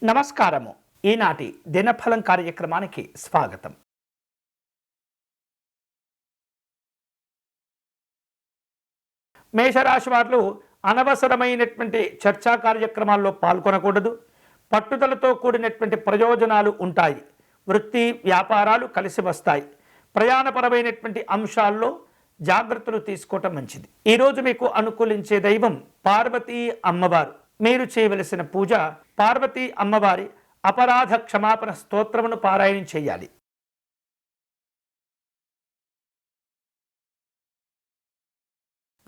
నమస్కారము. ఈనాటి దినఫలం కార్యక్రమానికి స్వాగతం. మేషరాశి వారు అనవసరమైనటువంటి చర్చా కార్యక్రమాల్లో పాల్గొనకూడదు. పట్టుదలతో కూడినటువంటి ప్రయోజనాలు ఉంటాయి. వృత్తి వ్యాపారాలు కలిసి వస్తాయి. ప్రయాణపరమైనటువంటి అంశాల్లో జాగ్రత్తలు తీసుకోవటం మంచిది. ఈరోజు మీకు అనుకూలించే దైవం పార్వతీ అమ్మవారు. మీరు చేయవలసిన పూజ పార్వతీ అమ్మవారి అపరాధ క్షమాపణ స్తోత్రమును పారాయణం చేయాలి.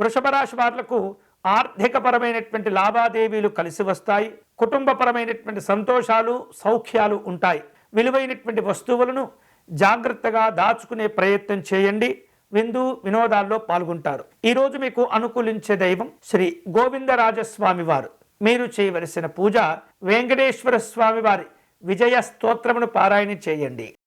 వృషభ రాశి వాళ్లకు ఆర్థికపరమైనటువంటి లావాదేవీలు కలిసి వస్తాయి. కుటుంబపరమైనటువంటి సంతోషాలు సౌఖ్యాలు ఉంటాయి. విలువైనటువంటి వస్తువులను జాగ్రత్తగా దాచుకునే ప్రయత్నం చేయండి. విందు వినోదాల్లో పాల్గొంటారు. ఈరోజు మీకు అనుకూలించే దైవం శ్రీ గోవిందరాజస్వామి వారు. మీరు చేయవలసిన పూజ వెంకటేశ్వర స్వామి వారి విజయ స్తోత్రమును పారాయణ చేయండి.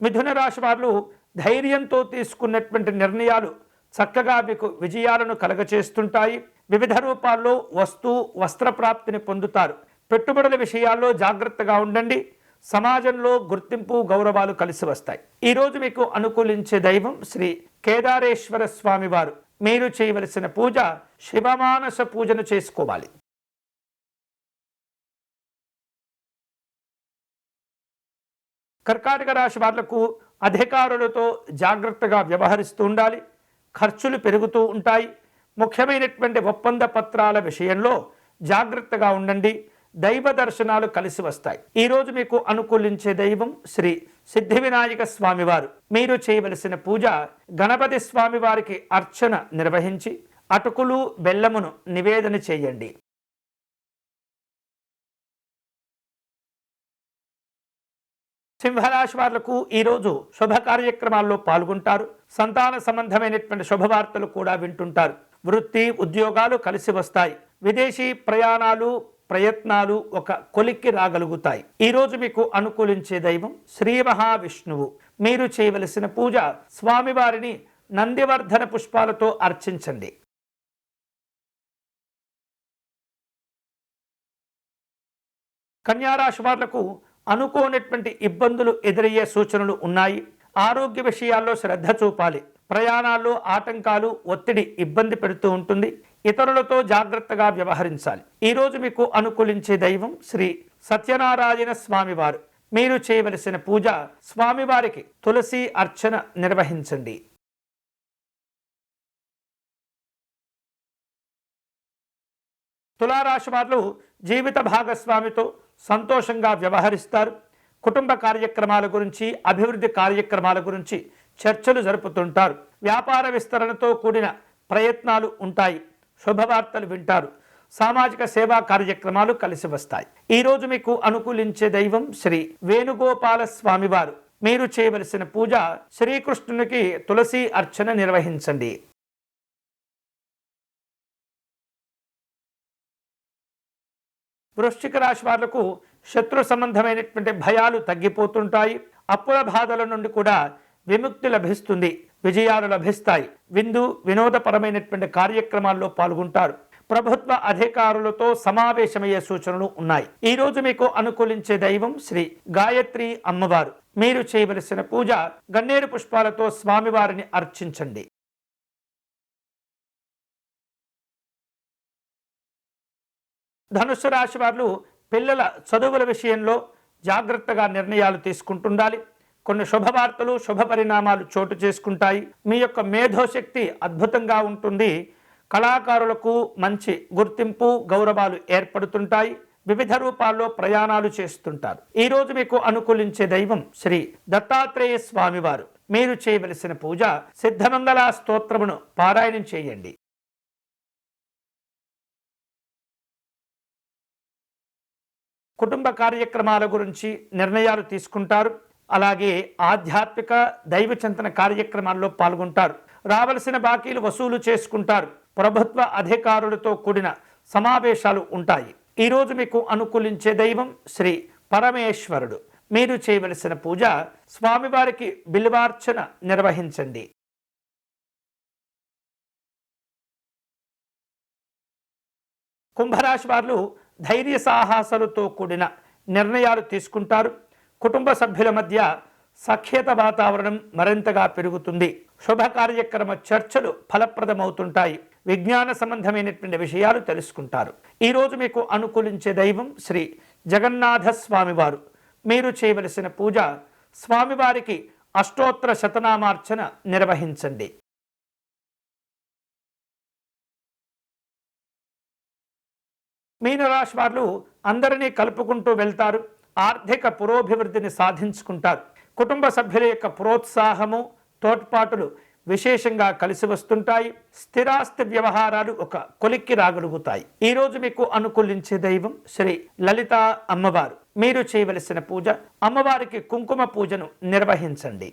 మిథున రాశి వారు ధైర్యంతో తీసుకున్నటువంటి నిర్ణయాలు చక్కగా మీకు విజయాలను కలగచేస్తుంటాయి. వివిధ రూపాల్లో వస్త్ర ప్రాప్తిని పొందుతారు. పెట్టుబడుల విషయాల్లో జాగ్రత్తగా ఉండండి. సమాజంలో గుర్తింపు గౌరవాలు కలిసి వస్తాయి. ఈరోజు మీకు అనుకూలించే దైవం శ్రీ కేదారేశ్వర స్వామి వారు. మీరు చేయవలసిన పూజ శివమానస పూజను చేసుకోవాలి. కర్కాటక రాశి వాళ్లకు అధికారులతో జాగ్రత్తగా వ్యవహరిస్తూ ఉండాలి. ఖర్చులు పెరుగుతూ ఉంటాయి. ముఖ్యమైనటువంటి ఒప్పంద పత్రాల విషయంలో జాగ్రత్తగా ఉండండి. దైవ దర్శనాలు కలిసి వస్తాయి. ఈరోజు మీకు అనుకూలించే దైవం శ్రీ సిద్ధి వినాయక స్వామివారు. మీరు చేయవలసిన పూజ గణపతి స్వామి వారికి అర్చన నిర్వహించి అటుకులు బెల్లమును నివేదన చేయండి. సింహరాశి వాళ్లకు ఈరోజు శుభ కార్యక్రమాల్లో పాల్గొంటారు. సంతాన సంబంధమైనటువంటి శుభవార్తలు కూడా వింటుంటారు. వృత్తి ఉద్యోగాలు కలిసి వస్తాయి. విదేశీ ప్రయత్నాలు ఒక కొలిక్కి రాగలుగుతాయి. ఈరోజు మీకు అనుకూలించే దైవం శ్రీ మహావిష్ణువు. మీరు చేయవలసిన పూజ స్వామివారిని నందివర్ధన పుష్పాలతో అర్చించండి. కన్యారాశి వాళ్లకు అనుకోనటువంటి ఇబ్బందులు ఎదురయ్యే సూచనలు ఉన్నాయి. ఆరోగ్య విషయాల్లో శ్రద్ధ చూపాలి. ప్రయాణాల్లో ఆటంకాలు ఒత్తిడి ఇబ్బంది పెడుతూ ఉంటుంది. ఇతరులతో జాగ్రత్తగా వ్యవహరించాలి. ఈరోజు మీకు అనుకూలించే దైవం శ్రీ సత్యనారాయణ స్వామివారు. మీరు చేయవలసిన పూజ స్వామివారికి తులసి అర్చన నిర్వహించండి. తులారాశి వారు జీవిత భాగస్వామితో సంతోషంగా వ్యవహరిస్తారు. కుటుంబ కార్యక్రమాల గురించి అభివృద్ధి కార్యక్రమాల గురించి చర్చలు జరుపుతుంటారు. వ్యాపార విస్తరణతో కూడిన ప్రయత్నాలు ఉంటాయి. శుభవార్తలు వింటారు. సామాజిక సేవా కార్యక్రమాలు కలిసి వస్తాయి. ఈరోజు మీకు అనుకూలించే దైవం శ్రీ వేణుగోపాల స్వామివారు. మీరు చేయవలసిన పూజ శ్రీకృష్ణునికి తులసి అర్చన నిర్వహించండి. వృశ్చిక రాశి వాళ్లకు శత్రు సంబంధమైనటువంటి భయాలు తగ్గిపోతుంటాయి. అప్పుల బాధల నుండి కూడా విముక్తి లభిస్తుంది. విజయాలు లభిస్తాయి. విందు వినోదపరమైనటువంటి కార్యక్రమాల్లో పాల్గొంటారు. ప్రభుత్వ అధికారులతో సమావేశమయ్యే సూచనలు ఉన్నాయి. ఈరోజు మీకు అనుకూలించే దైవం శ్రీ గాయత్రి అమ్మవారు. మీరు చేయవలసిన పూజ గన్నేరు పుష్పాలతో స్వామివారిని అర్చించండి. ధనుస్సు రాశి వారు పిల్లల చదువుల విషయంలో జాగ్రత్తగా నిర్ణయాలు తీసుకుంటుండాలి. కొన్ని శుభవార్తలు శుభ పరిణామాలు చోటు చేసుకుంటాయి. మీ యొక్క మేధోశక్తి అద్భుతంగా ఉంటుంది. కళాకారులకు మంచి గుర్తింపు గౌరవాలు ఏర్పడుతుంటాయి. వివిధ రూపాల్లో ప్రయాణాలు చేస్తుంటారు. ఈరోజు మీకు అనుకూలించే దైవం శ్రీ దత్తాత్రేయ స్వామివారు. మీరు చేయవలసిన పూజ సిద్ధమంగళ స్తోత్రమును పారాయణం చేయండి. కుటుంబ కార్యక్రమాల గురించి నిర్ణయాలు తీసుకుంటారు. అలాగే ఆధ్యాత్మిక దైవ చింతన కార్యక్రమాల్లో పాల్గొంటారు. రావలసిన బాకీలు వసూలు చేసుకుంటారు. ప్రభుత్వ అధికారులతో కూడిన సమావేశాలు ఉంటాయి. ఈరోజు మీకు అనుకూలించే దైవం శ్రీ పరమేశ్వరుడు. మీరు చేయవలసిన పూజ స్వామివారికి బిల్వార్చన నిర్వహించండి. కుంభరాశి వారు ధైర్య సాహసాలతో కూడిన నిర్ణయాలు తీసుకుంటారు. కుటుంబ సభ్యుల మధ్య సఖ్యత వాతావరణం మరింతగా పెరుగుతుంది. శుభ కార్యక్రమ చర్చలు ఫలప్రదమవుతుంటాయి. విజ్ఞాన సంబంధమైనటువంటి విషయాలు తెలుసుకుంటారు. ఈరోజు మీకు అనుకూలించే దైవం శ్రీ జగన్నాథ స్వామివారు. మీరు చేయవలసిన పూజ స్వామివారికి అష్టోత్తర శతనామార్చన నిర్వహించండి. మీనరాశి వారు అందరినీ కలుపుకుంటూ వెళ్తారు. ఆర్థిక పురోభివృద్ధిని సాధించుకుంటారు. కుటుంబ సభ్యుల యొక్క ప్రోత్సాహము తోడ్పాటులు విశేషంగా కలిసి వస్తుంటాయి. స్థిరాస్తి వ్యవహారాలు ఒక కొలిక్కి రాగలుగుతాయి. ఈరోజు మీకు అనుకూలించే దైవం శ్రీ లలిత అమ్మవారు. మీరు చేయవలసిన పూజ అమ్మవారికి కుంకుమ పూజను నిర్వహించండి.